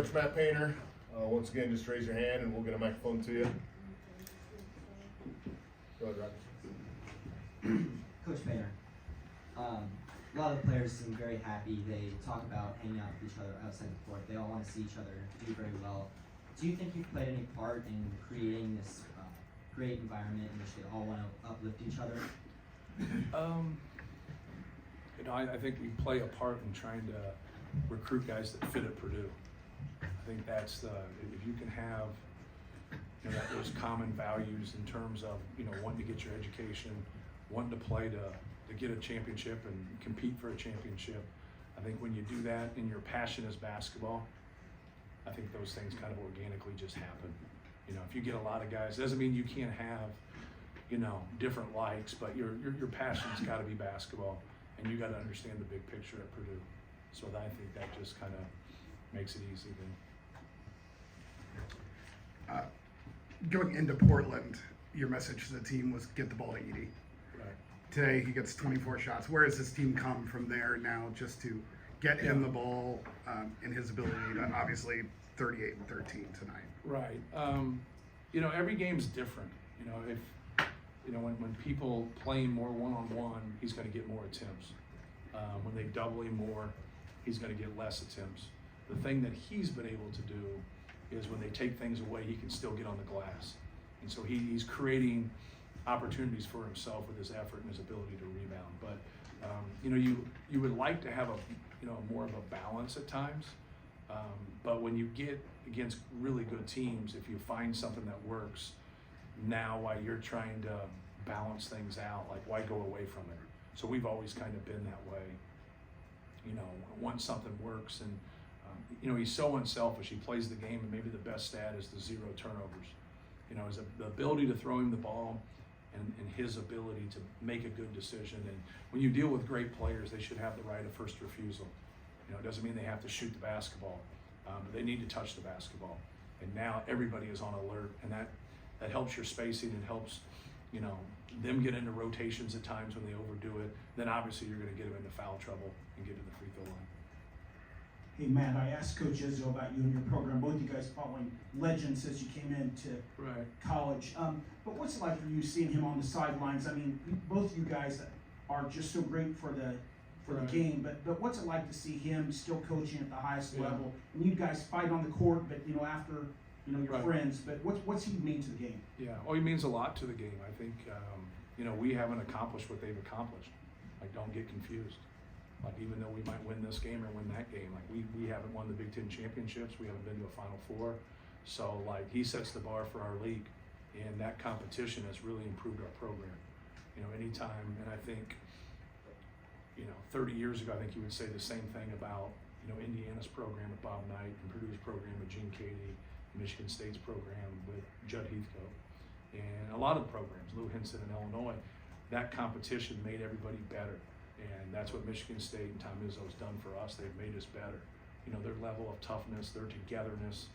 Coach Matt Painter, once again, just raise your hand and we'll get a microphone to you. Go ahead, Roger. Coach Painter, a lot of the players seem very happy. They talk about hanging out with each other outside the court. They all want to see each other do very well. Do you think you've played any part in creating this great environment in which they all want to uplift each other? I think we play a part in trying to recruit guys that fit at Purdue. I think that's if you can have those common values in terms of wanting to get your education, wanting to play to get a championship and compete for a championship. I think when you do that and your passion is basketball, I think those things kind of organically just happen. If you get a lot of guys, doesn't mean you can't have different likes, but your passion's got to be basketball, and you got to understand the big picture at Purdue. So I think that just kind of makes it easy then. Going into Portland, your message to the team was get the ball to Edey. Right. Today he gets 24 shots. Where has this team come from there now just to get him the ball and his ability to obviously 38 and 13 tonight? Right. Every game's different. When people playing more one-on-one, he's going to get more attempts. When they double him more, he's going to get less attempts. The thing that he's been able to do is when they take things away, he can still get on the glass. And so he's creating opportunities for himself with his effort and his ability to rebound. But you would like to have more of a balance at times. But when you get against really good teams, if you find something that works, now while you're trying to balance things out, like why go away from it? So we've always kind of been that way. Once something works, and he's so unselfish. He plays the game, and maybe the best stat is the 0 turnovers. Is the ability to throw him the ball, and his ability to make a good decision. And when you deal with great players, they should have the right of first refusal. It doesn't mean they have to shoot the basketball, but they need to touch the basketball. And now everybody is on alert, and that helps your spacing and helps them get into rotations at times when they overdo it. Then obviously you're going to get them into foul trouble and get to the free throw line. Hey Matt, I asked Coach Izzo about you and your program. Both you guys following legends as you came into college. But what's it like for you seeing him on the sidelines? I mean, both you guys are just so great for the game. But what's it like to see him still coaching at the highest level? And you guys fight on the court, but after your friends. But what's he mean to the game? Yeah, he means a lot to the game. I think we haven't accomplished what they've accomplished. Like, don't get confused. Like, even though we might win this game or win that game, like we haven't won the Big Ten championships, we haven't been to a Final Four. So like, he sets the bar for our league, and that competition has really improved our program. Anytime, and I think 30 years ago, I think you would say the same thing about Indiana's program with Bob Knight and Purdue's program with Gene Cady, Michigan State's program with Judd Heathcote, and a lot of programs, Lou Henson in Illinois. That competition made everybody better. And that's what Michigan State and Tom Izzo's done for us. They've made us better. Their level of toughness, their togetherness.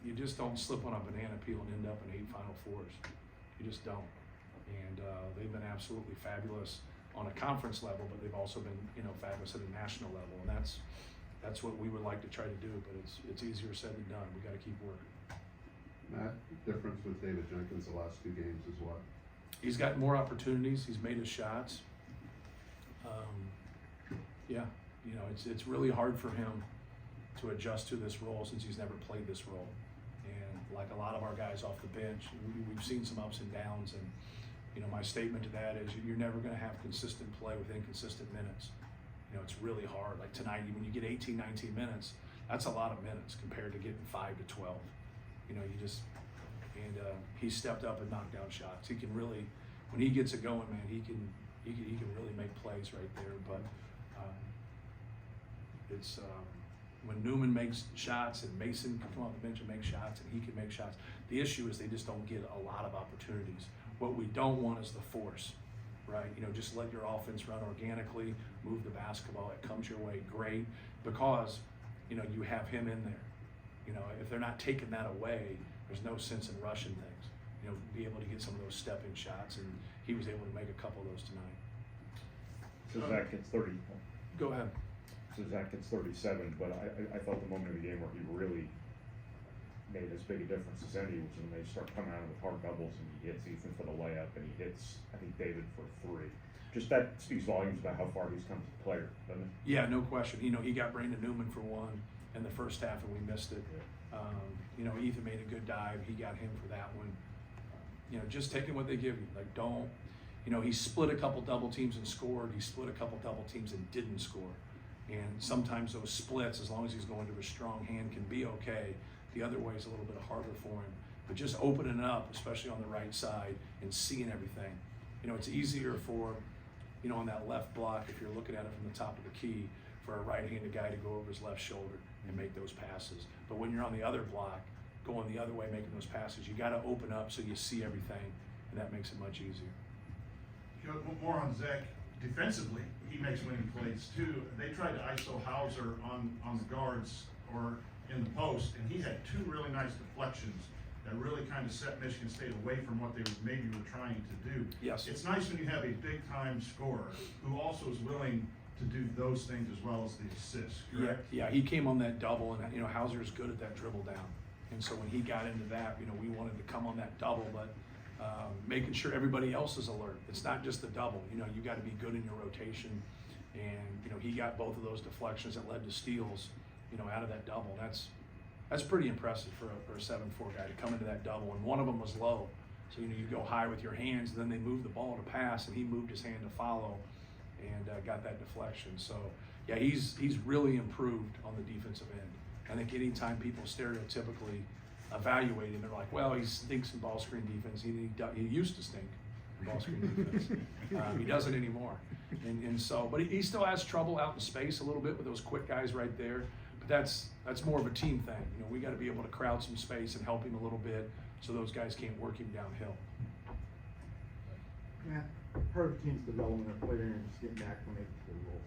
You just don't slip on a banana peel and end up in 8 Final Fours. You just don't. And they've been absolutely fabulous on a conference level, but they've also been, fabulous at a national level. And that's what we would like to try to do, but it's easier said than done. We got to keep working. Matt, difference with David Jenkins the last 2 games is what? He's got more opportunities. He's made his shots. It's really hard for him to adjust to this role since he's never played this role. And like a lot of our guys off the bench, we've seen some ups and downs. And my statement to that is you're never going to have consistent play with inconsistent minutes. It's really hard. Like tonight, when you get 18, 19 minutes, that's a lot of minutes compared to getting 5 to 12. He stepped up and knocked down shots. He can really, when he gets it going, man, he can really make plays right there. But it's when Newman makes shots and Mason can come off the bench and make shots and he can make shots. The issue is they just don't get a lot of opportunities. What we don't want is the force, right? Just let your offense run organically, move the basketball. It comes your way, great, because you have him in there. If they're not taking that away, there's no sense in rushing things. Be able to get some of those step-in shots, and he was able to make a couple of those tonight. So Zach gets 30. Go ahead. so Zach gets 37, but I thought the moment of the game where he really made as big a difference as any was when they start coming out with hard doubles and he hits Ethan for the layup and he hits, I think, David for 3. Just that speaks volumes about how far he's come as a player, doesn't it? Yeah, no question. You know, he got Brandon Newman for 1 in the first half and we missed it. You know, Ethan made a good dive. He got him for that one. You know, just taking what they give you. Like, don't, you know, he split a couple double teams and scored. He split a couple double teams and didn't score. And sometimes those splits, as long as he's going to a strong hand, can be okay. The other way is a little bit harder for him. But just opening up, especially on the right side, and seeing everything. You know, it's easier for, you know, on that left block, if you're looking at it from the top of the key, for a right-handed guy to go over his left shoulder and make those passes. But when you're on the other block, going the other way, making those passes, you got to open up so you see everything, and that makes it much easier. You know, more on Zach defensively, he makes winning plays too. They tried to ISO Hauser on the guards or in the post, and he had 2 really nice deflections that really kind of set Michigan State away from what they maybe were trying to do. Yes. It's nice when you have a big-time scorer who also is willing to do those things as well as the assists, correct? Yeah, he came on that double, and you know Hauser is good at that dribble down, and so when he got into that, you know, we wanted to come on that double, but making sure everybody else is alert. It's not just the double. You know, you got to be good in your rotation, and you know he got both of those deflections that led to steals, you know, out of that double. That's pretty impressive for a 7'4" guy to come into that double, and one of them was low. So, you know, you go high with your hands, and then they move the ball to pass, and he moved his hand to follow and got that deflection. So, yeah, he's really improved on the defensive end. I think anytime people stereotypically evaluate him, they're like, well, he stinks in ball screen defense. He used to stink in ball screen defense. He doesn't anymore. And so, but he still has trouble out in space a little bit with those quick guys right there. But that's more of a team thing. You know, we got to be able to crowd some space and help him a little bit so those guys can't work him downhill. Matt, part of the team's development of player and just getting acclimated to the role.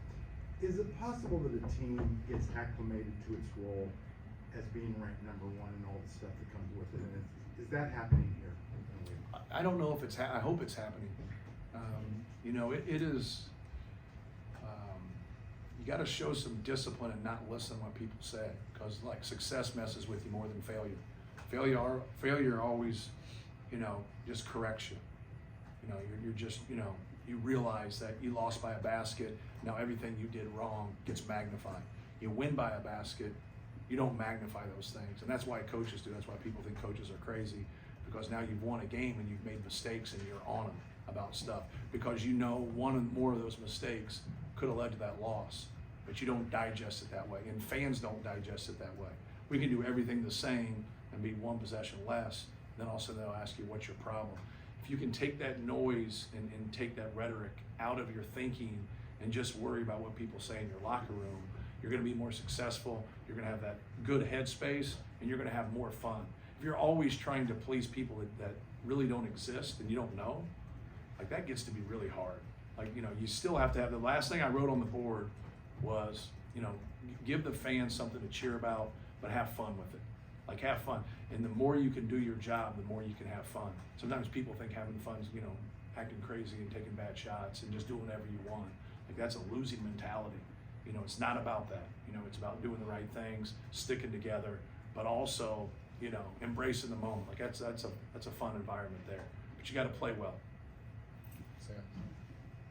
Is it possible that a team gets acclimated to its role as being ranked number 1 and all the stuff that comes with it? And is that happening here? I don't know if it's. I hope it's happening. You know, it is. You got to show some discipline and not listen to what people say, because like success messes with you more than failure. Failure always, you know, just corrects you. You know, you're just, you know, you realize that you lost by a basket. Now everything you did wrong gets magnified. You win by a basket, you don't magnify those things, and that's why coaches do. That's why people think coaches are crazy, because now you've won a game and you've made mistakes and you're on them about stuff because you know one or more of those mistakes could have led to that loss, but you don't digest it that way, and fans don't digest it that way. We can do everything the same and be 1 possession less, then also they'll ask you, what's your problem? If you can take that noise and take that rhetoric out of your thinking and just worry about what people say in your locker room, you're going to be more successful, you're going to have that good headspace, and you're going to have more fun. If you're always trying to please people that really don't exist and you don't know, like that gets to be really hard. Like, you know, you still have to have, the last thing I wrote on the board was, you know, give the fans something to cheer about, but have fun with it. Like, have fun. And the more you can do your job, the more you can have fun. Sometimes people think having fun is, you know, acting crazy and taking bad shots and just doing whatever you want. Like, that's a losing mentality. You know, it's not about that. You know, it's about doing the right things, sticking together, but also, you know, embracing the moment. Like, that's a fun environment there. But you got to play well. Sam?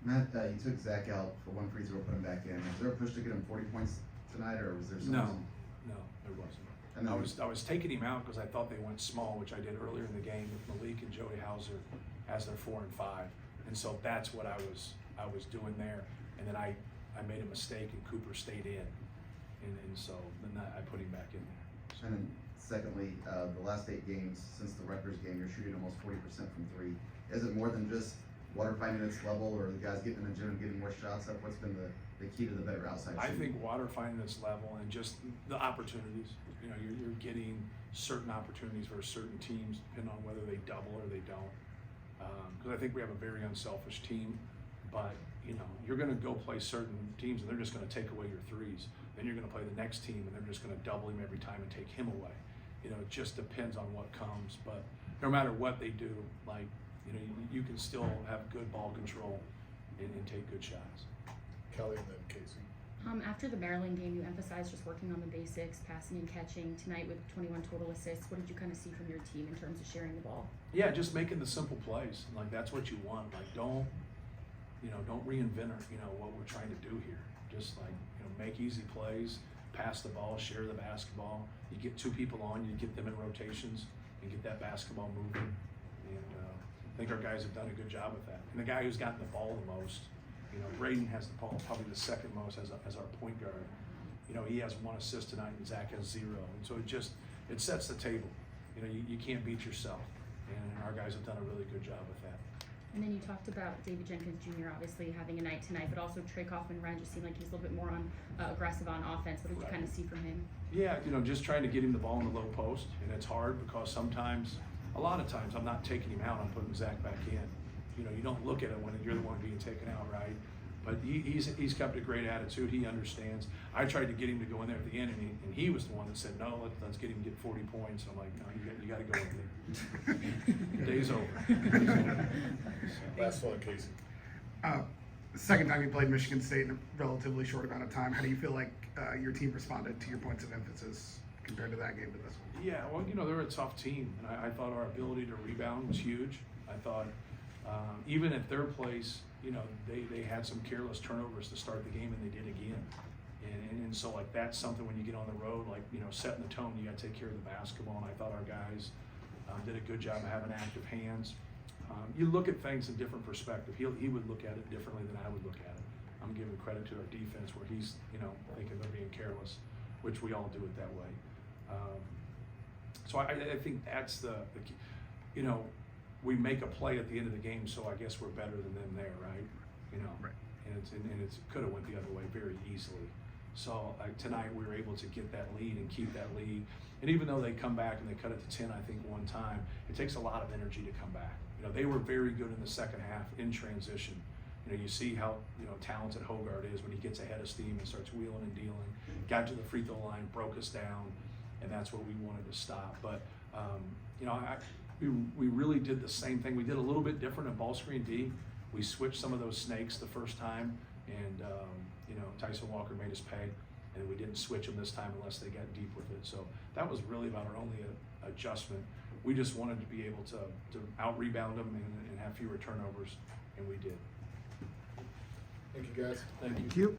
Matt, you took Zach out for 1 free throw, put him back in. Was there a push to get him 40 points tonight, or was there something? No, there wasn't. And I was taking him out because I thought they went small, which I did earlier in the game with Malik and Joey Hauser as their 4 and 5, and so that's what I was doing there. And then I made a mistake and Cooper stayed in, and so then I put him back in there. So. And then secondly, the last 8 games since the Rutgers game, you're shooting almost 40% from 3. Is it more than just water 5 minutes level, or the guys getting in the gym and getting more shots up? What's been the key to the better outside shooting? I think water finding this level and just the opportunities. You know, you're getting certain opportunities for certain teams, depending on whether they double or they don't. Because I think we have a very unselfish team, but you know, you're going to go play certain teams and they're just going to take away your threes. Then you're going to play the next team and they're just going to double him every time and take him away. You know, it just depends on what comes. But no matter what they do, like, you know, you can still have good ball control and take good shots. Kelly and then Casey. After the Maryland game, you emphasized just working on the basics, passing and catching. Tonight with 21 total assists, what did you kind of see from your team in terms of sharing the ball? Yeah, just making the simple plays. Like that's what you want. Like don't reinvent what we're trying to do here. Just like make easy plays, pass the ball, share the basketball. You get two people on, you get them in rotations, and get that basketball moving. And I think our guys have done a good job with that. And the guy who's gotten the ball the most, Braden has the ball probably the second most as our point guard. He has 1 assist tonight, and Zach has 0. And so it sets the table. You can't beat yourself, and our guys have done a really good job with that. And then you talked about David Jenkins Jr. obviously having a night tonight, but also Trey Kaufman-Renn just seemed like he was a little bit more aggressive on offense. What did you kind of see from him? Yeah, just trying to get him the ball in the low post, and it's hard because a lot of times, I'm not taking him out. I'm putting Zach back in. You don't look at it when you're the one being taken out, right? But he's kept a great attitude. He understands. I tried to get him to go in there at the end, and he was the one that said, "No, let's get him to get 40 points." I'm like, "No, you got to go in there. Day's over." Last one, Casey. Second time you played Michigan State in a relatively short amount of time. How do you feel like your team responded to your points of emphasis compared to that game to this one? Yeah, well, they're a tough team, and I thought our ability to rebound was huge. I thought even at their place, they had some careless turnovers to start the game, and they did again. And so like that's something when you get on the road, like setting the tone, you got to take care of the basketball. And I thought our guys did a good job of having active hands. You look at things in different perspective. He would look at it differently than I would look at it. I'm giving credit to our defense where he's thinking they're being careless, which we all do it that way. So I think that's the key. We make a play at the end of the game, so I guess we're better than them there, right? Right. And it could have went the other way very easily. So tonight we were able to get that lead and keep that lead. And even though they come back and they cut it to 10, I think one time, it takes a lot of energy to come back. They were very good in the second half in transition. You see how talented Hogard is when he gets ahead of steam and starts wheeling and dealing. Got to the free throw line, broke us down, and that's what we wanted to stop. But we really did the same thing. We did a little bit different in ball screen D. We switched some of those snakes the first time, and Tyson Walker made us pay, and we didn't switch them this time unless they got deep with it. So that was really about our only adjustment. We just wanted to be able to out-rebound them and have fewer turnovers, and we did. Thank you, guys. Thank you. Thank you.